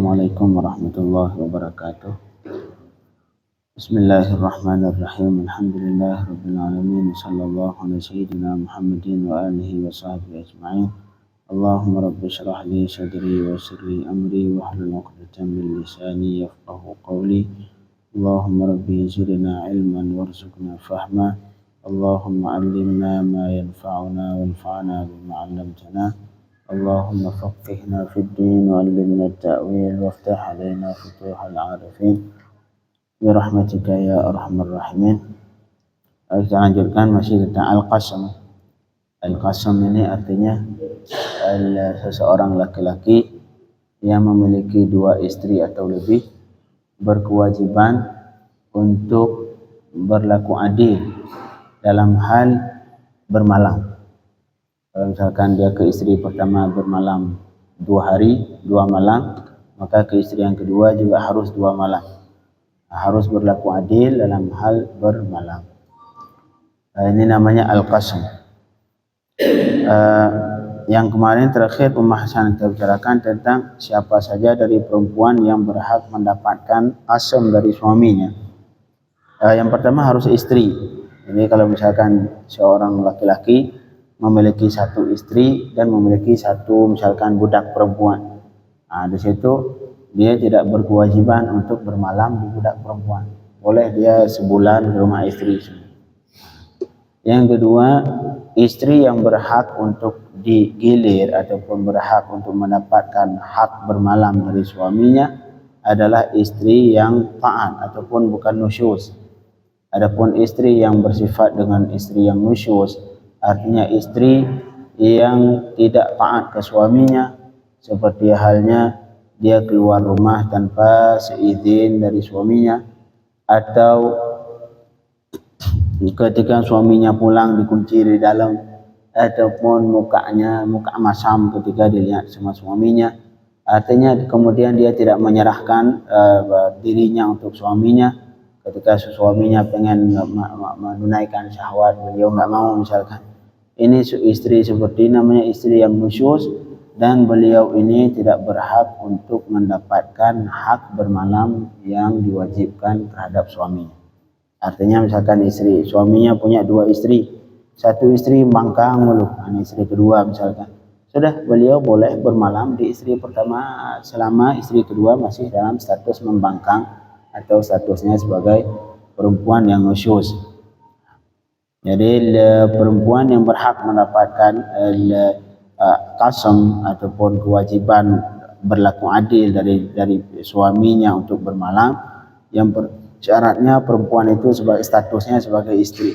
Assalamualaikum warahmatullahi wabarakatuh. Bismillahirrahmanirrahim. Alhamdulillahirabbil alamin. Sallallahu alaihi sayyidina Muhammadin wa alihi wa sahbihi ajma'in. Allahumma rabbi shrah li sadri wa yassir li amri wa hlul 'uqdatam min lisani yafqahu qawli. Allahumma rabbi zidna ilman warzuqna fahma. Allahumma 'allimna ma yanfa'una wanfa'na bima 'allamtana. Allahumma faqihna fid din wa 'allimna at-ta'wil waftah 'alaina futuhal 'arifin bi rahmatika ya arhamar rahimin. Kita lanjutkan masih tentang al-qasam. Al-qasam ini artinya seseorang laki-laki yang memiliki dua istri atau lebih berkewajiban untuk berlaku adil dalam hal bermalam. Kalau misalkan dia ke istri pertama bermalam 2 hari 2 malam, maka ke istri yang kedua juga harus 2 malam. Harus berlaku adil dalam hal bermalam. Ini namanya al-qasam. Yang kemarin terakhir pembahasan kita bicarakan tentang siapa saja dari perempuan yang berhak mendapatkan qasam dari suaminya. Yang pertama harus istri. Jadi kalau misalkan seorang laki-laki memiliki satu istri dan memiliki satu misalkan budak perempuan, di situ dia tidak berkewajiban untuk bermalam di budak perempuan. Boleh dia sebulan di rumah istri. Yang kedua, istri yang berhak untuk digilir ataupun berhak untuk mendapatkan hak bermalam dari suaminya adalah istri yang taat ataupun bukan nusyuz. Adapun istri yang bersifat dengan istri yang nusyuz, artinya istri yang tidak taat ke suaminya, seperti halnya dia keluar rumah tanpa seizin dari suaminya, atau ketika suaminya pulang dikunci di dalam, ataupun muka masam ketika dilihat sama suaminya. Artinya kemudian dia tidak menyerahkan dirinya untuk suaminya. Ketika suaminya pengen menunaikan syahwat, beliau nggak mau misalkan. Ini istri seperti namanya istri yang nusyuz, dan beliau ini tidak berhak untuk mendapatkan hak bermalam yang diwajibkan terhadap suaminya. Artinya misalkan suaminya punya 2 istri, satu istri bangkang dulu, istri kedua misalkan, sudah beliau boleh bermalam di istri pertama selama istri kedua masih dalam status membangkang atau statusnya sebagai perempuan yang nusyuz. Jadi perempuan yang berhak mendapatkan qasam ataupun kewajiban berlaku adil dari suaminya untuk bermalam, yang syaratnya perempuan itu sebagai statusnya sebagai istri.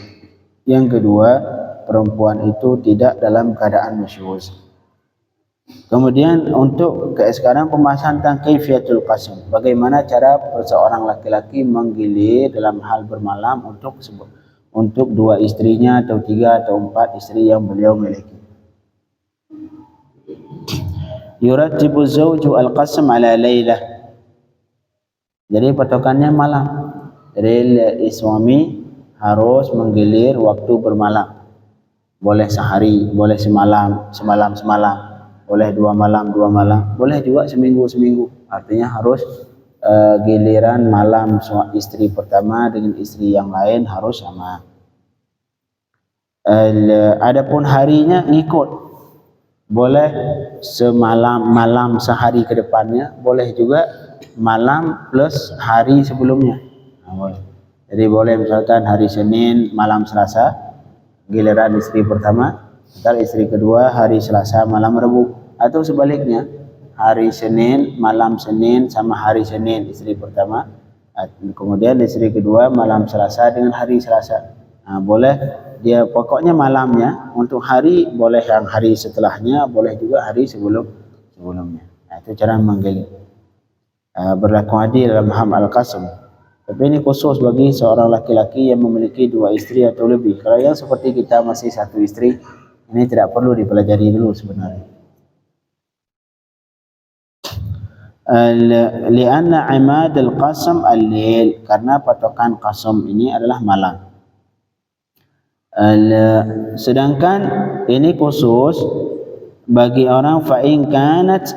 Yang kedua, perempuan itu tidak dalam keadaan nusyuz. Kemudian untuk sekarang pembahasan tentang kaifiyatul qasam, bagaimana cara seorang laki-laki menggilir dalam hal bermalam untuk 2 istrinya atau 3 atau 4 istri yang beliau miliki. Yurattibu zawju al-qasam ala laylah. Jadi patokannya malam. Jadi suami harus menggilir waktu bermalam. Boleh sehari, boleh semalam, boleh 2 malam, boleh juga seminggu. Artinya harus giliran malam istri pertama dengan istri yang lain harus sama. Adapun harinya ngikut, boleh malam sehari ke depannya, boleh juga malam plus hari sebelumnya. Boleh. Jadi boleh misalkan hari Senin malam Selasa giliran istri pertama, ntar istri kedua hari Selasa malam Rabu, atau sebaliknya hari Senin malam Senin sama hari Senin istri pertama, kemudian istri kedua malam Selasa dengan hari Selasa. Boleh dia pokoknya malamnya, untuk hari boleh yang hari setelahnya, boleh juga hari sebelumnya. Itu cara menggilir. Berlaku adil dalam hal al-qasam. Tapi ini khusus bagi seorang laki-laki yang memiliki 2 istri atau lebih. Kalau yang seperti kita masih 1 istri, ini tidak perlu dipelajari dulu sebenarnya. Lianna imad al-qasam al-lail, karena patokan qasam ini adalah malam. Sedangkan ini khusus bagi orang fa in kanat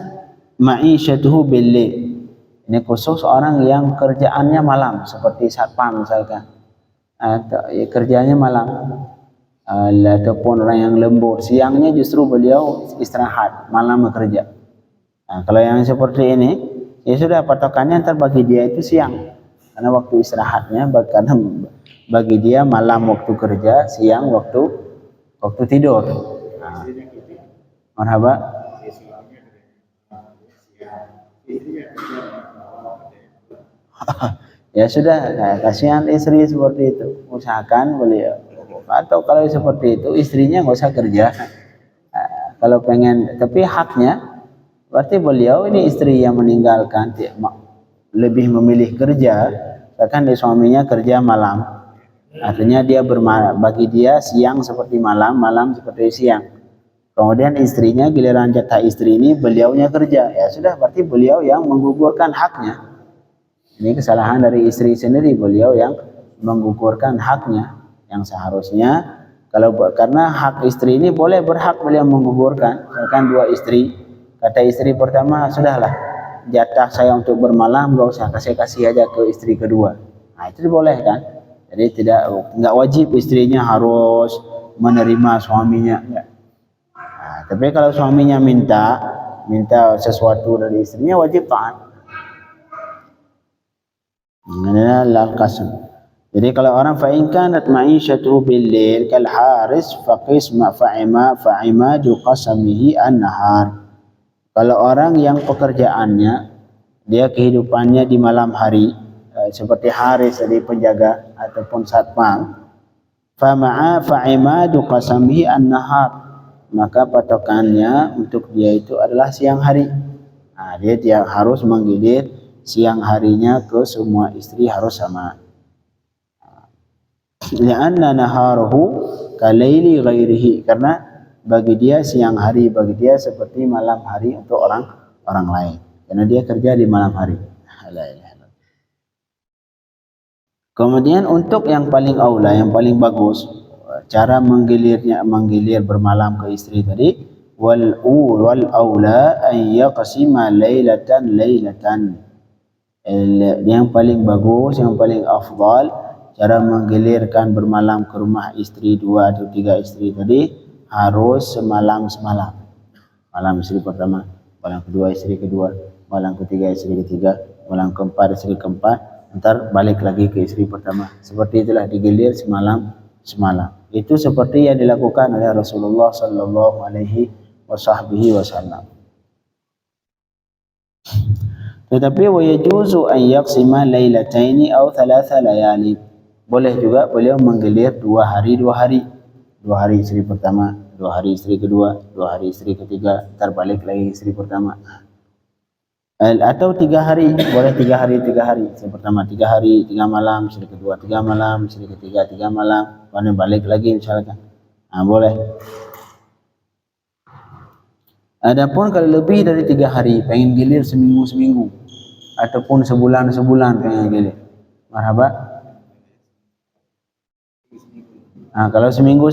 ma'isyatuhu bil-lail, Ini khusus orang yang kerjaannya malam, seperti satpam misalkan, atau kerjanya malam, ataupun orang yang lembur, siangnya justru beliau istirahat, malam bekerja. Kalau yang seperti ini, ya sudah patokannya ntar bagi dia itu siang, karena waktu istirahatnya, karena bagi dia malam waktu kerja, siang waktu tidur. Marhaba. Ya sudah, kasihan istri seperti itu, usahakan beliau. Atau kalau seperti itu istrinya nggak usah kerja. Kalau pengen, tapi haknya, berarti beliau ini istri yang meninggalkan lebih memilih kerja, bahkan suaminya kerja malam. Artinya dia bagi dia siang seperti malam, malam seperti siang. Kemudian istrinya giliran jatah istri ini beliaunya kerja, ya sudah berarti beliau yang menggugurkan haknya. Ini kesalahan dari istri sendiri, beliau yang menggugurkan haknya, yang seharusnya karena hak istri ini boleh berhak beliau menggugurkan. Misalkan dua istri, kata istri pertama, sudahlah jatah saya untuk bermalam gak usah, kasih aja ke istri kedua. Nah itu boleh kan? Jadi nggak wajib istrinya harus menerima suaminya. Ya. Nah, tapi kalau suaminya minta sesuatu dari istrinya, wajib taat. Ini adalah qasam. Jadi kalau orang fa'in kanat ma'isyatuhu bil-lail kal haris faqisma fa'imadu qasamihi an-nahar. Kalau orang yang pekerjaannya dia kehidupannya di malam hari, seperti haris dari penjaga ataupun satpam, fa'imadu qasamihi an-nahar, maka patokannya untuk dia itu adalah siang hari. Nah, dia harus menggilir siang harinya ke semua istri harus sama. Li'anna naharuhu kalaili ghairihi, karena bagi dia siang hari bagi dia seperti malam hari untuk orang lain, karena dia kerja di malam hari. Kemudian untuk yang paling aula, yang paling bagus cara menggilir bermalam ke istri tadi, wal aula an yaqsima lailatan. Yang paling bagus, yang paling afdal cara menggilirkan bermalam ke rumah istri 2 atau 3 istri tadi harus semalam. Malam istri pertama, malam kedua istri kedua, malam ketiga istri ketiga, malam keempat istri keempat, ntar balik lagi ke istri pertama. Seperti itulah digilir semalam. Itu seperti yang dilakukan oleh Rasulullah sallallahu alaihi wasallam. Tetapi wa yajuzu an yaqsima lailataini aw thalatha layali. Boleh juga beliau menggilir 2 hari 2 hari. 2 hari istri pertama, 2 hari istri kedua, 2 hari istri ketiga, terbalik lagi istri pertama. Atau 3 hari, boleh 3 hari 3 hari. Istri pertama 3 hari 3 malam, istri kedua 3 malam, istri ketiga 3 malam, kemudian balik lagi misalkan. Nah, boleh. Adapun kalau lebih dari 3 hari, pengen gilir seminggu ataupun sebulan pengen gilir, marhaba. Nah, kalau seminggu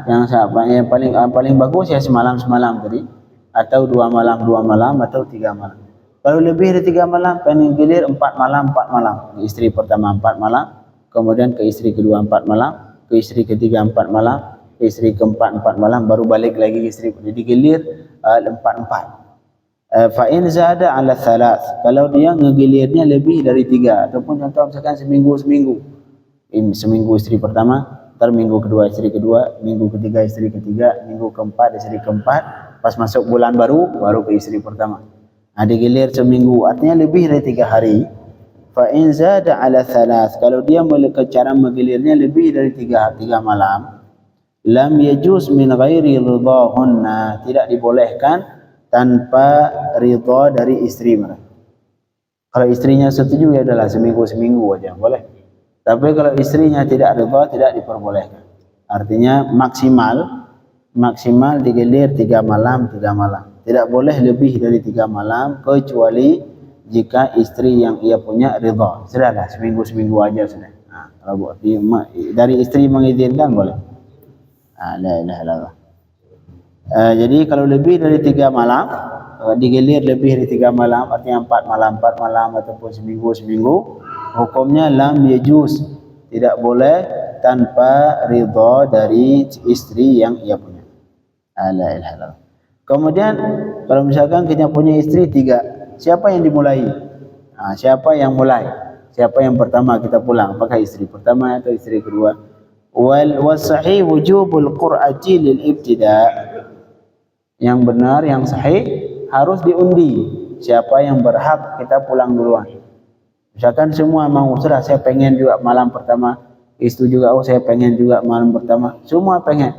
yang paling bagus ya semalam tadi, atau 2 malam atau 3 malam. Kalau lebih dari 3 malam, pengen gilir 4 malam. Istri pertama 4 malam, kemudian ke istri kedua 4 malam, ke istri ketiga 4 malam, ke istri keempat 4 malam, baru balik lagi ke istri. Jadi gilir 4. Fa in zada ala thalath, kalau dia ngegilirnya lebih dari 3, ataupun contoh misalkan seminggu, seminggu istri pertama, ntar minggu kedua istri kedua, minggu ketiga istri ketiga, minggu keempat istri keempat, pas masuk bulan baru ke istri pertama. Nah, digilir seminggu, artinya lebih dari 3 hari. Fa in zada ala thalath, kalau dia cara menggilirnya lebih dari 3 malam, lam yajuz min ghairi ridahunna, tidak dibolehkan tanpa ridha dari istri mereka. Kalau istrinya setuju ya adalah seminggu aja boleh. Tapi kalau istrinya tidak ridha, tidak diperbolehkan. Artinya maksimal digilir 3 malam. Tidak boleh lebih dari 3 malam, kecuali jika istri yang ia punya ridha. Sudahlah seminggu aja sudah. Nah, kalau dari istri mengizinkan boleh. La ilaha illallah. Jadi kalau lebih dari 3 malam, digilir lebih dari 3 malam, artinya 4 malam ataupun seminggu, hukumnya lam yajuz, tidak boleh tanpa ridha dari istri yang ia punya. La ilaha illallah. Kemudian kalau misalkan kita punya istri 3, siapa yang dimulai? Siapa yang mulai? Siapa yang pertama kita pulang? Apakah istri pertama atau istri kedua? Wal sahih wujubul qur'ati lil ibtida'. Yang benar, yang sahih harus diundi siapa yang berhak kita pulang duluan. Misalkan semua mau, sudah saya pengen juga malam pertama, istri juga saya pengen juga malam pertama, semua pengen.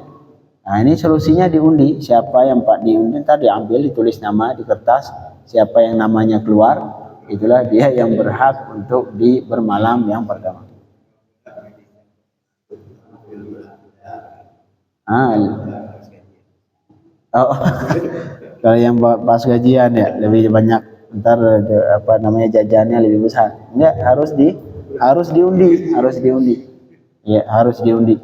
Nah ini solusinya diundi, siapa yang pak diundi, ntar diambil, ditulis nama di kertas, siapa yang namanya keluar, itulah dia yang berhak untuk bermalam yang pertama. Kalau yang pas gajian ya lebih banyak, ntar jajannya lebih besar. Enggak, harus diundi. Ya, harus diundi.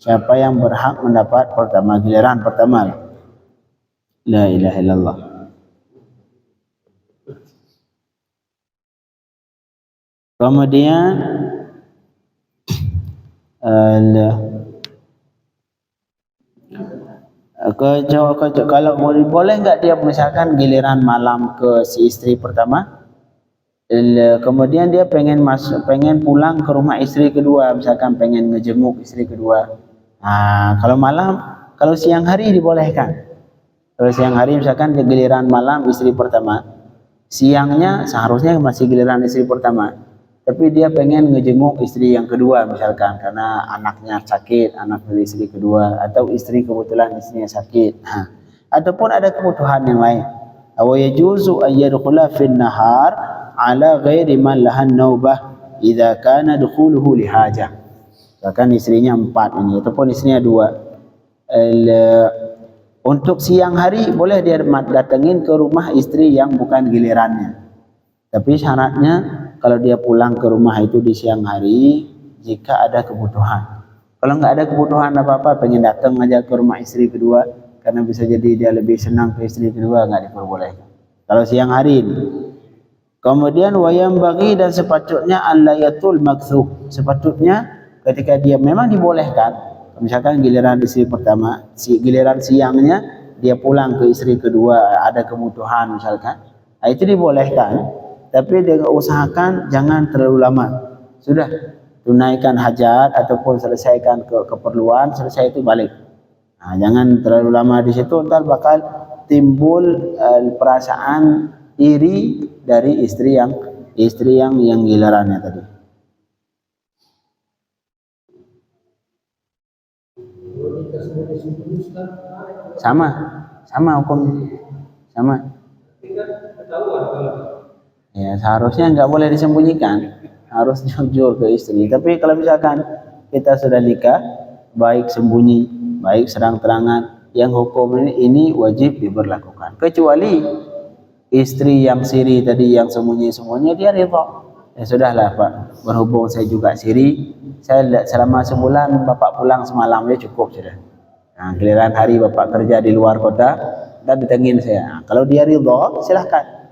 Siapa yang berhak mendapat pertama, giliran pertama. La ilaha illallah. Kemudian kalau boleh nggak dia misalkan giliran malam ke si istri pertama, kemudian dia pengen pulang ke rumah istri kedua, misalkan pengen ngejenguk istri kedua. Kalau siang hari dibolehkan. Kalau siang hari misalkan giliran malam istri pertama, siangnya seharusnya masih giliran istri pertama, tapi dia pengen ngejenguk istri yang kedua misalkan karena anaknya sakit, anak dari istri kedua, atau istri kebetulan istrinya sakit. Ataupun ada kebutuhan yang lain. Aw yajuzu ay yadkhula fi an-nahar ala ghairi man lahan naubah idza kana dukhuluhu li hajah. Misalkan istrinya 4 ini ataupun istrinya 2. Untuk siang hari boleh dia datengin ke rumah istri yang bukan gilirannya. Tapi syaratnya kalau dia pulang ke rumah itu di siang hari jika ada kebutuhan. Kalau nggak ada kebutuhan apa-apa, pengen datang aja ke rumah istri kedua karena bisa jadi dia lebih senang ke istri kedua, nggak diperbolehkan. Kalau siang hari ini. Kemudian wayam bagi, dan sepatutnya alayatul maktub. Sepatutnya ketika dia memang dibolehkan, misalkan giliran istri pertama, giliran siangnya dia pulang ke istri kedua, ada kebutuhan misalkan, itu dibolehkan. Tapi dia usahakan jangan terlalu lama. Sudah tunaikan hajat ataupun selesaikan keperluan, selesai itu balik. Jangan terlalu lama di situ, ntar bakal timbul perasaan iri dari istri yang gilirannya tadi. Sama hukum, sama. Ya seharusnya nggak boleh disembunyikan, harus jujur ke istri. Tapi kalau misalkan kita sudah nikah, baik sembunyi, baik serang-terangan, yang hukum ini wajib diberlakukan. Kecuali istri yang siri tadi, yang sembunyi-sembunyi, dia ridha. Ya sudahlah Pak, berhubung saya juga siri, saya selama sebulan Bapak pulang semalam ya cukup sudah. Giliran hari Bapak kerja di luar kota, dan datengin saya. Kalau dia ridha, silahkan.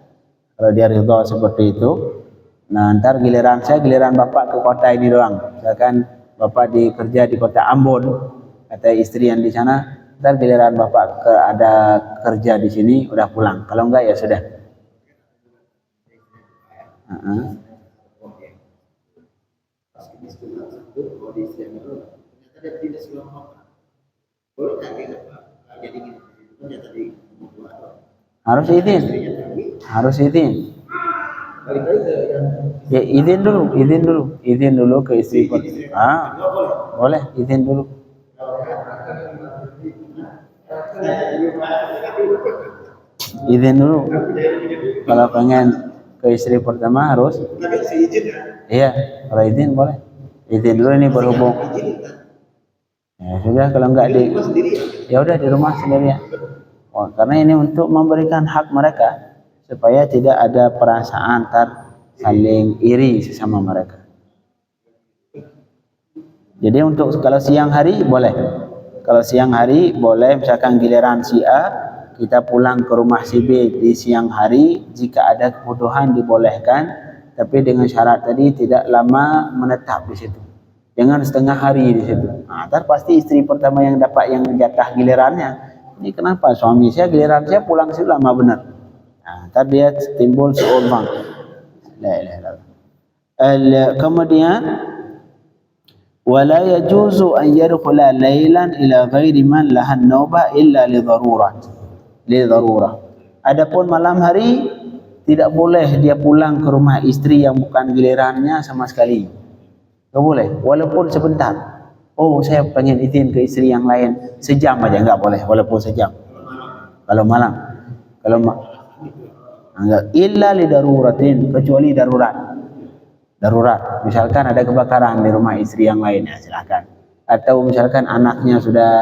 Kalau dia ridha seperti itu, ntar giliran Bapak ke kota ini doang. Misalkan Bapak kerja di kota Ambon, kata istri yang di sana, ntar giliran Bapak ada kerja di sini, udah pulang. Kalau enggak ya sudah. Harus izin. Ya izin dulu ke istri. Boleh izin dulu. Izin dulu. Kalau pengen ke istri pertama harus. Iya, kalau izin boleh. Izin dulu ini berhubung. Ya sudah, kalau enggak ya udah di rumah sendirian. Karena ini untuk memberikan hak mereka supaya tidak ada perasaan saling iri sesama mereka. Jadi untuk kalau siang hari boleh, Kalau siang hari boleh, misalkan giliran si A, kita pulang ke rumah si B di siang hari, jika ada kebutuhan dibolehkan, tapi dengan syarat tadi tidak lama menetap di situ. Jangan setengah hari di situ. Nah, ntar pasti istri pertama yang dapat yang jatah gilirannya. Ini kenapa suami saya giliran saya pulang situ lama benar. Nah, ntar dia timbul seorbang. Kemudian wala yajuzu an yadkhula lailan ila ghairi man lahan nauba illa li darurah. Adapun malam hari tidak boleh dia pulang ke rumah istri yang bukan gilirannya sama sekali. Enggak boleh, walaupun sebentar. Oh, saya pengen izin ke istri yang lain sejam aja enggak boleh, walaupun sejam. Kalau malam, enggak, illa li daruratin, kecuali darurat. Misalkan ada kebakaran di rumah istri yang lain, ya silakan. Atau misalkan anaknya sudah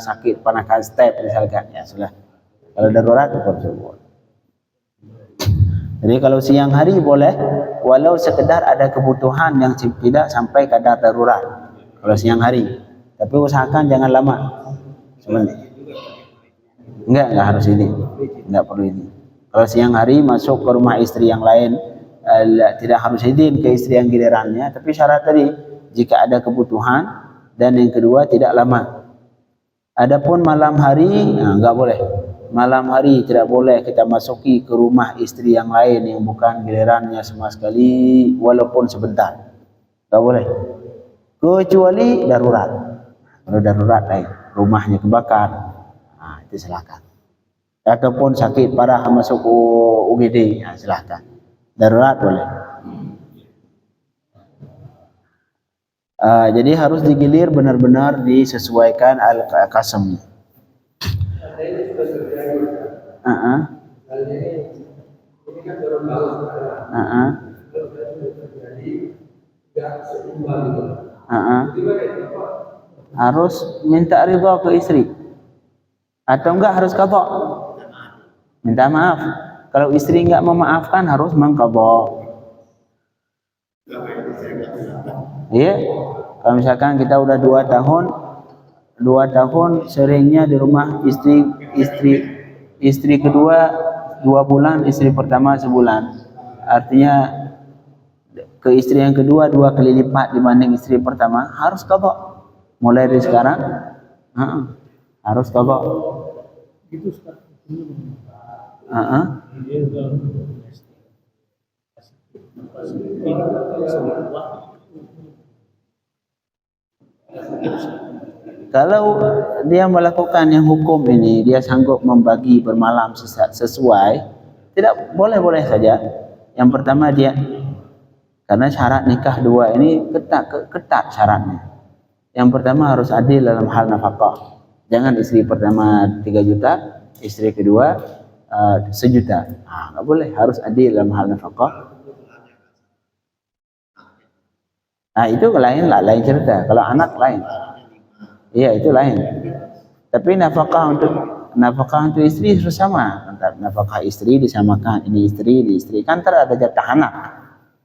sakit panakan step misalkan, ya sudah. Kalau darurat tersebut. Jadi kalau siang hari boleh, walau sekedar ada kebutuhan yang tidak sampai kadar darurat. Kalau siang hari, tapi usahakan jangan lama. Sebentar. Enggak harus ini, enggak perlu ini. Kalau siang hari masuk ke rumah istri yang lain, tidak harus izin ke istri yang gilirannya, tapi syarat tadi jika ada kebutuhan, dan yang kedua tidak lama. Adapun malam hari enggak boleh. Malam hari tidak boleh kita masuki ke rumah istri yang lain yang bukan gilirannya sama sekali, walaupun sebentar. Enggak boleh. Kecuali darurat. Kalau darurat lain, rumahnya kebakar, nah, itu silakan. Ataupun sakit parah masuk UGD, nah, silakan. Darurat boleh. Jadi harus digilir benar-benar disesuaikan al-qasam. Harus minta ridha ke istri. Atau enggak harus qadha. Minta maaf. Kalau istri enggak memaafkan harus mengqadha. Iya. Kalau misalkan kita udah 2 tahun seringnya di rumah istri kedua 2 bulan, istri pertama sebulan. Artinya ke istri yang kedua 2 kali lipat dibanding istri pertama, harus qadha. Mulai dari sekarang harus qadha. Gitu Ustaz. Kalau dia melakukan yang hukum ini, dia sanggup membagi bermalam sesuai, tidak boleh saja. Yang pertama dia, karena syarat nikah 2 ini ketat syaratnya. Yang pertama harus adil dalam hal nafkah. Jangan istri pertama 3 juta, istri kedua 1 juta. Nggak boleh, harus adil dalam hal nafkah. Nah itu lain cerita. Kalau anak lain, iya itu lain. Tapi nafkah untuk istri harus sama. Nafkah istri disamakan. Ini istri kan ada jatah anak.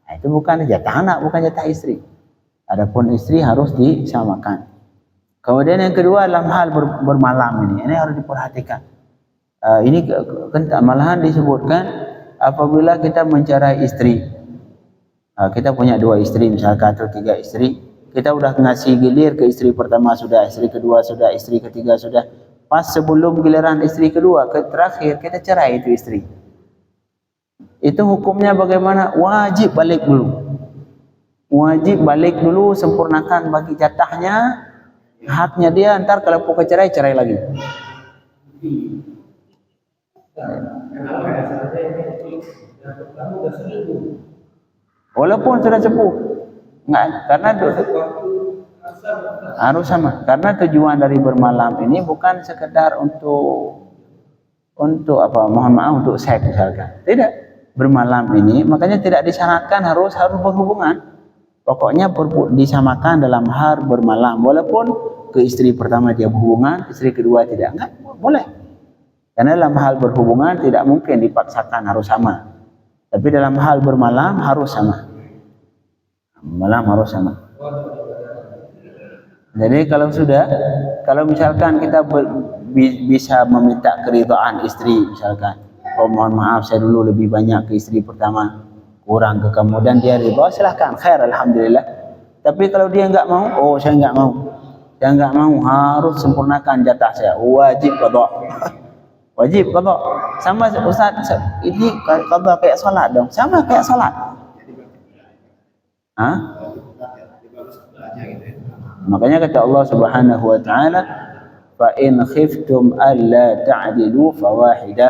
Nah, itu bukan jatah anak, bukan jatah istri. Adapun istri harus disamakan. Kemudian yang kedua dalam hal bermalam ini harus diperhatikan. Ini malahan disebutkan apabila kita mencerai istri. Kita punya 2 istri misalkan atau 3 istri, kita udah ngasih gilir ke istri pertama sudah, istri kedua sudah, istri ketiga sudah. Pas sebelum giliran istri kedua ke terakhir kita cerai itu istri. Itu hukumnya bagaimana? Wajib balik dulu, sempurnakan bagi jatahnya, haknya dia. Ntar kalau pokok cerai lagi. Walaupun sudah sepuh, enggak, karena harus sama. Karena tujuan dari bermalam ini bukan sekedar untuk mohon maaf, untuk seks misalkan. Tidak. Bermalam ini makanya tidak disyaratkan harus berhubungan. Pokoknya disamakan dalam hal bermalam. Walaupun ke istri pertama dia berhubungan, istri kedua tidak, enggak boleh. Karena dalam hal berhubungan tidak mungkin dipaksakan harus sama. Tapi dalam hal bermalam harus sama. Malam harus sama. Jadi kalau misalkan kita bisa meminta keridhaan istri, misalkan, oh mohon maaf saya dulu lebih banyak ke istri pertama, kurang ke kamu, dan dia ridha, silahkan, khair, alhamdulillah. Tapi kalau dia enggak mau, oh saya enggak mau, harus sempurnakan jatah saya, wajib qada. Wajib qada. Sama Ustaz, ini qada kayak salat dong, sama kayak salat. Makanya kata Allah Subhanahu wa taala, fa in khiftum alla ta'dilu fawahidah.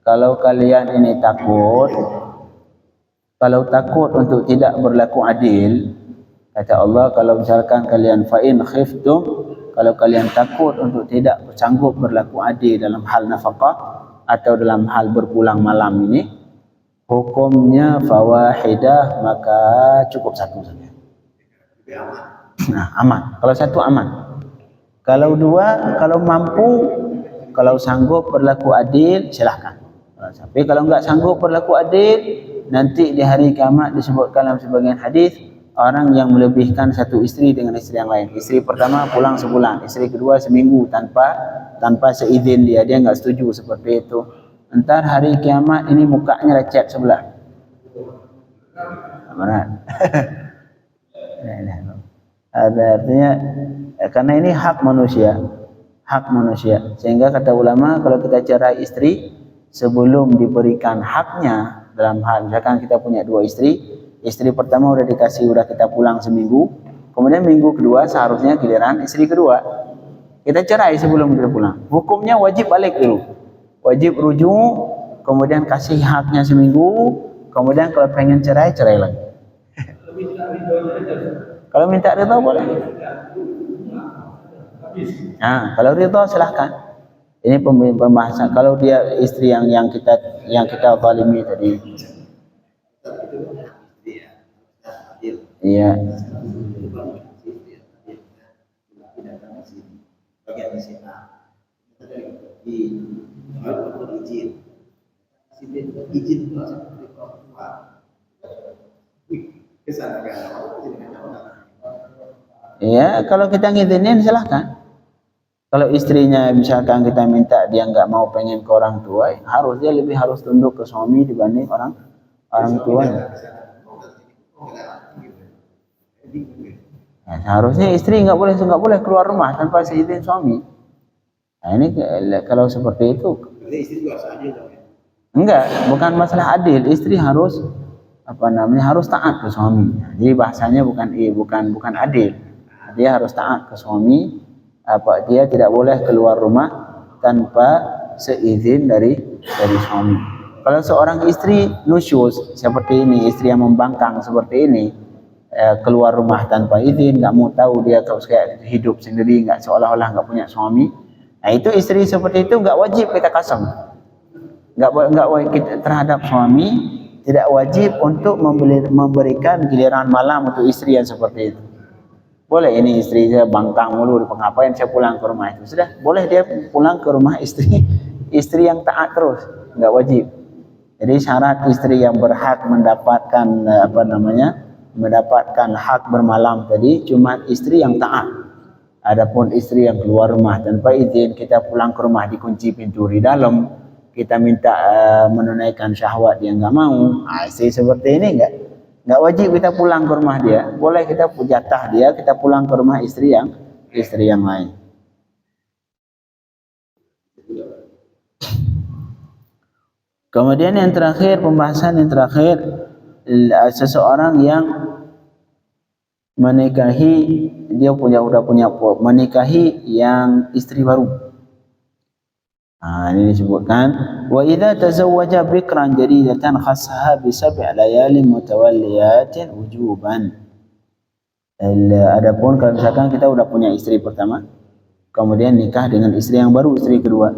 Kalau kalian ini takut untuk tidak berlaku adil, kata Allah, kalau misalkan kalian fa in khiftum, kalau kalian takut untuk tidak sanggup berlaku adil dalam hal nafkah atau dalam hal berpulang malam ini, hukumnya fawahidah, maka cukup satu saja. Nah, aman. Kalau satu aman. Kalau dua, kalau mampu, kalau sanggup berlaku adil, silahkan. Tapi kalau enggak sanggup berlaku adil, nanti di hari kiamat disebutkan dalam sebagian hadis, orang yang melebihkan satu istri dengan istri yang lain. Istri pertama pulang sebulan, istri kedua seminggu tanpa seizin dia enggak setuju seperti itu. Entar hari kiamat ini mukanya lecet sebelah. Benar. Ada artinya, karena ini hak manusia, sehingga kata ulama, kalau kita cerai istri sebelum diberikan haknya, dalam hal misalkan kita punya dua istri pertama udah kita pulang seminggu, kemudian minggu kedua seharusnya giliran istri kedua, kita cerai sebelum kita pulang, hukumnya wajib balik dulu, wajib rujuk, kemudian kasih haknya seminggu, kemudian kalau pengen cerai lagi. Kalau minta ridha boleh. Nah, kalau ridha silahkan. Ini pembahasan. Kalau dia istri yang kita zalimi tadi. Iya. Ya, kalau kita ngizinin silahkan. Kalau istrinya misalkan kita minta dia nggak mau, pengen ke orang tua, harus dia lebih harus tunduk ke suami dibanding orang tuanya. Nah, seharusnya istri nggak boleh keluar rumah tanpa seizin suami. Nah, ini kalau seperti itu, enggak, bukan masalah adil. Istri harus harus taat ke suami. Jadi bahasanya bukan adil. Dia harus taat ke suami. Dia tidak boleh keluar rumah tanpa seizin dari suami. Kalau seorang istri nusyus seperti ini, istri yang membangkang seperti ini, keluar rumah tanpa izin, nggak mau tahu, dia kayak hidup sendiri, nggak, seolah-olah nggak punya suami. Nah, itu istri seperti itu nggak wajib kita kasam. Nggak wajib terhadap suami, tidak wajib untuk memberikan giliran malam untuk istri yang seperti itu. Boleh ini istri saya bangkang mulu, ngapain saya pulang ke rumah itu, sudah boleh dia pulang ke rumah istri yang taat terus, nggak wajib. Jadi syarat istri yang berhak mendapatkan mendapatkan hak bermalam tadi cuma istri yang taat. Adapun istri yang keluar rumah tanpa izin, kita pulang ke rumah dikunci pintu di dalam, kita minta menunaikan syahwat, dia nggak mau. Istri seperti ini nggak wajib kita pulang ke rumah dia. Boleh kita jatah dia, kita pulang ke rumah istri yang lain. Kemudian yang terakhir, pembahasan yang terakhir, seseorang yang menikahi, menikahi yang istri baru. Ini disebutkan, wa idza tazawwaja bikran jadidatan khassaha bi sab'i layalin mutawalliyatin wujuban. Adapun kalau misalkan kita udah punya istri pertama, kemudian nikah dengan istri yang baru, istri kedua.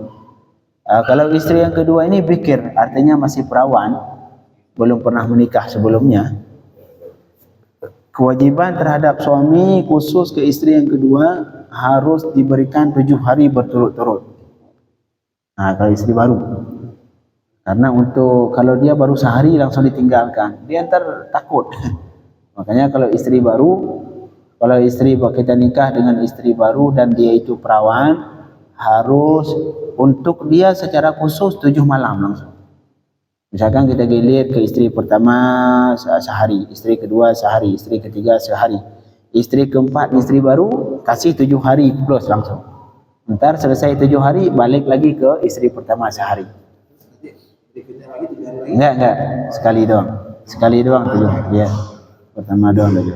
Kalau istri yang kedua ini bikir, artinya masih perawan, belum pernah menikah sebelumnya, kewajiban terhadap suami khusus ke istri yang kedua harus diberikan 7 hari berturut-turut. Nah, kalau istri baru, karena kalau dia baru sehari langsung ditinggalkan, dia ntar takut. Makanya kalau istri baru Kalau istri kita nikah dengan istri baru dan dia itu perawan, harus untuk dia secara khusus 7 malam langsung. Misalkan kita gilir ke istri pertama sehari, istri kedua sehari, istri ketiga sehari, istri keempat, istri baru kasih 7 hari plus langsung. Ntar selesai 7 hari balik lagi ke istri pertama sehari. Enggak, sekali doang 7 hari. Ya, pertama doang lagi.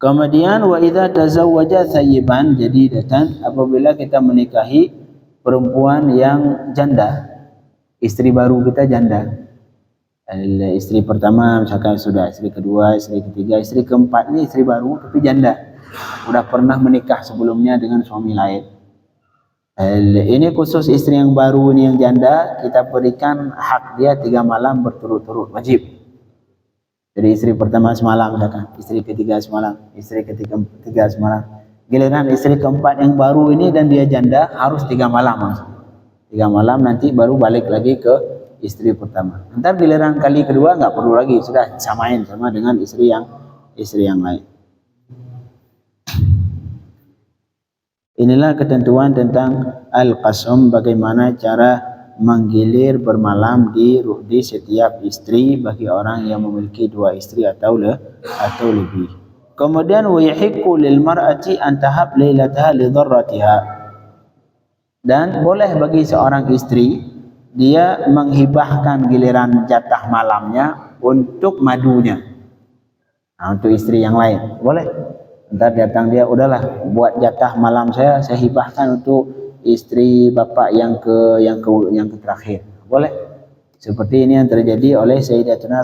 Kemudian wa idza tazawwaja thayyiban jadidatan, apabila kita menikahi perempuan yang janda, istri baru kita janda. Istri pertama misalkan sudah, istri kedua, istri ketiga, istri keempat ini istri baru tapi janda. Udah pernah menikah sebelumnya dengan suami lain. Ini khusus istri yang baru ini yang janda, kita berikan hak dia 3 malam berturut-turut, wajib. Jadi istri pertama semalam misalkan, istri ketiga semalam, istri ketiga semalam. Giliran istri keempat yang baru ini dan dia janda harus 3 malam langsung. 3 malam nanti baru balik lagi ke istri pertama. Ntar giliran kali kedua nggak perlu lagi, sudah samain sama dengan istri yang lain. Inilah ketentuan tentang al-qasam, bagaimana cara menggilir bermalam di setiap istri bagi orang yang memiliki 2 istri atau lebih. Kemudian wa yahiqqu lil mar'ati an tahab lailataha li dharratiha, dan boleh bagi seorang istri dia menghibahkan giliran jatah malamnya untuk madunya. Untuk istri yang lain boleh. Ntar datang dia, udahlah buat jatah malam saya hibahkan untuk istri bapak yang terakhir, boleh. Seperti ini yang terjadi oleh Sayyidatuna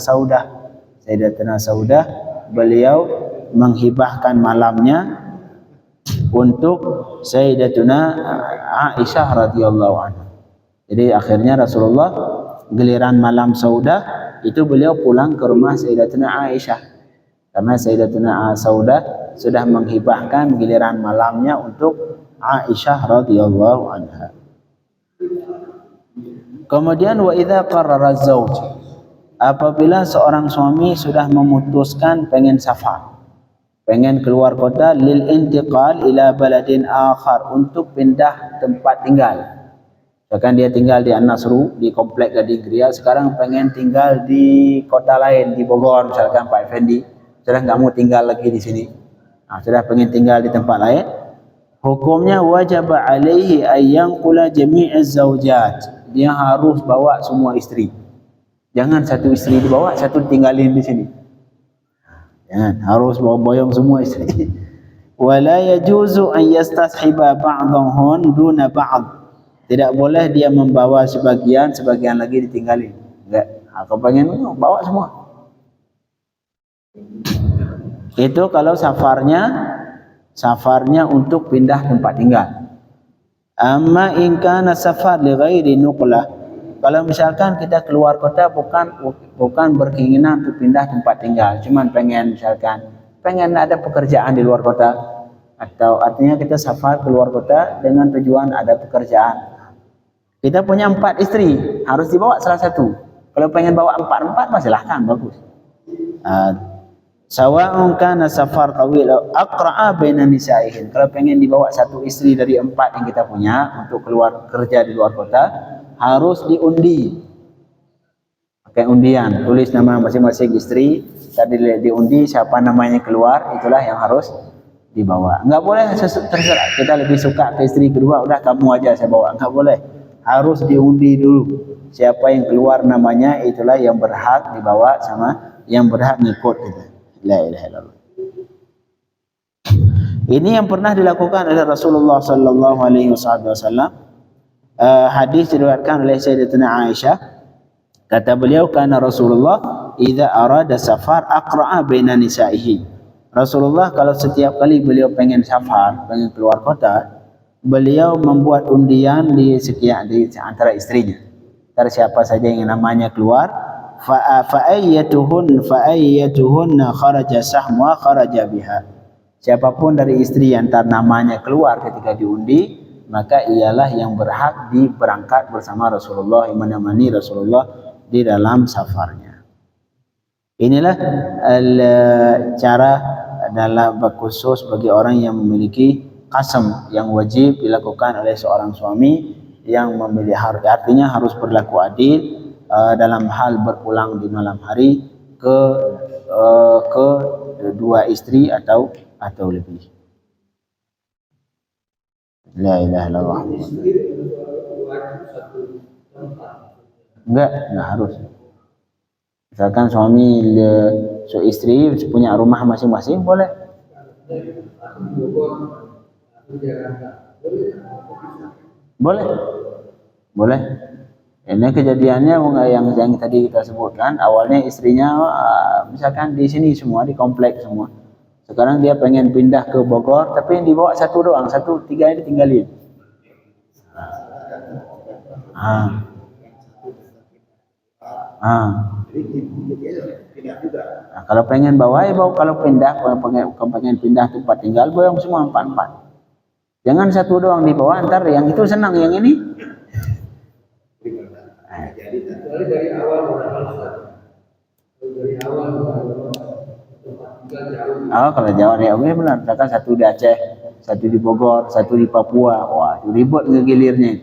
Saudah. Beliau menghibahkan malamnya untuk Sayyidatuna Aisyah radhiyallahu anha. Jadi akhirnya Rasulullah giliran malam Saudah itu beliau pulang ke rumah Sayyidatuna Aisyah, karena Sayyidatuna Saudah sudah menghibahkan giliran malamnya untuk Aisyah radhiyallahu anha. Kemudian wa idza qarrara az-zawj, apabila seorang suami sudah memutuskan pengen safar, pengen keluar kota, lil intiqal ila baladin akhar, untuk pindah tempat tinggal. Misalkan dia tinggal di An-Nasru, di komplek Gading Gria, sekarang pengen tinggal di kota lain, di Bogor misalkan Pak Effendi, sudah nggak mau tinggal lagi di sini. Sudah pengen tinggal di tempat lain, hukumnya wajib alaihi ayyang qula jami'iz zawjat, dia harus bawa semua istri. Jangan satu istri dibawa, satu tinggalin di sini. Jangan, harus bawa boyong semua istri. Wala yajuzu an yastashiba ba'dahun duna ba'd, tidak boleh dia membawa sebagian lagi ditinggalin. Enggak, kalau pengen bawa semua. Itu kalau safarnya untuk pindah tempat tinggal. Amma in kana safar li ghairi nuqlah, kalau misalkan kita keluar kota bukan berkeinginan untuk pindah tempat tinggal, cuman pengen ada pekerjaan di luar kota, atau artinya kita safar keluar kota dengan tujuan ada pekerjaan. Kita punya 4 istri, harus dibawa salah satu. Kalau pengen bawa 4 silahkan, bagus. Sawa'un kana safar tawil aqra'a baina nisa'ihin, kalau pengen dibawa satu istri dari 4 yang kita punya untuk keluar kerja di luar kota, harus diundi. Pakai undian, tulis nama masing-masing istri, tadi diundi siapa namanya keluar, itulah yang harus dibawa. Enggak boleh terserah, kita lebih suka ke istri kedua, udah kamu aja saya bawa, enggak boleh. Harus diundi dulu. Siapa yang keluar namanya, itulah yang berhak dibawa sama yang berhak ngikut kita. La ilaha illallah. Ini yang pernah dilakukan oleh Rasulullah sallallahu alaihi wasallam. Hadis diriwayatkan oleh Sayyidatuna Aisyah. Kata beliau, kana Rasulullah idza arada safar aqra'a baina nisa'ihi. Rasulullah kalau setiap kali beliau pengen safar, pengen keluar kota, beliau membuat undian di antara istrinya. Antara siapa saja yang namanya keluar, fa'ayyatuhunna kharaja sahmuha kharaja biha. Siapapun dari istri yang namanya keluar ketika diundi, maka ialah yang berhak berangkat bersama Rasulullah, menemani Rasulullah di dalam safarnya. Inilah cara dalam khusus bagi orang yang memiliki qasam yang wajib dilakukan oleh seorang suami yang memilih harta, artinya harus berlaku adil dalam hal berpulang di malam hari ke dua istri atau lebih. La ilaha illallah. Enggak harus. Misalkan suami istri punya rumah masing-masing boleh. Boleh. Ini kejadiannya yang tadi kita sebutkan, awalnya istrinya misalkan di sini semua, di komplek semua. Sekarang dia pengen pindah ke Bogor, tapi yang dibawa satu doang, tiga ini tinggalin. Nah, kalau pengen bawa ya bawa, kalau pengen pindah tempat tinggal bawa semua empat. Jangan satu doang dibawa, ntar yang itu senang, yang ini. Kalau Jawa ya oke benar. Misalkan satu di Aceh, satu di Bogor, satu di Papua. Wah, itu ribet ngegilirnya.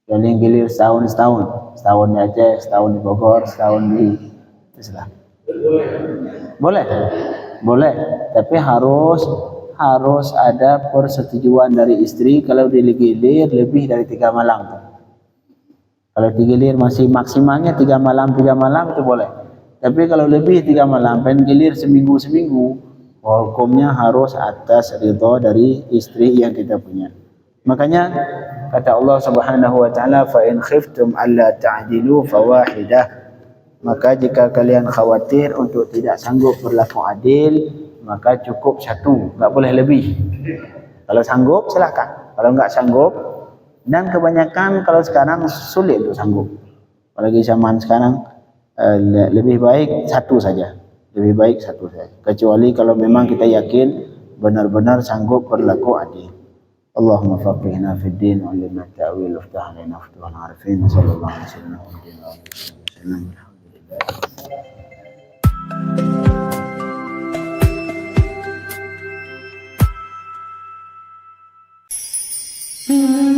Jadi yang gilir setahun di Aceh, setahun di Bogor, setahun di Islam. Boleh, tapi harus ada persetujuan dari istri. Kalau digilir lebih dari 3 malam. Kalau digilir masih maksimalnya 3 malam itu boleh. Tapi kalau lebih 3 malam, pengen gilir seminggu, hukumnya harus atas ridho dari istri yang kita punya. Makanya kata Allah Subhanahu wa taala, fa in khiftum alla ta'dilu fawahidah. Maka jika kalian khawatir untuk tidak sanggup berlaku adil, maka cukup satu, enggak boleh lebih. Kalau sanggup silakan. Kalau enggak sanggup, dan kebanyakan kalau sekarang sulit untuk sanggup. Apalagi zaman sekarang lebih baik satu saja. Kecuali kalau memang kita yakin benar-benar sanggup berlaku adil. Allahumma faqihna fid din wa 'allimna ta'wil waftah lana futuhal arifin sallallahu alaihi wasallam. Alhamdulillah.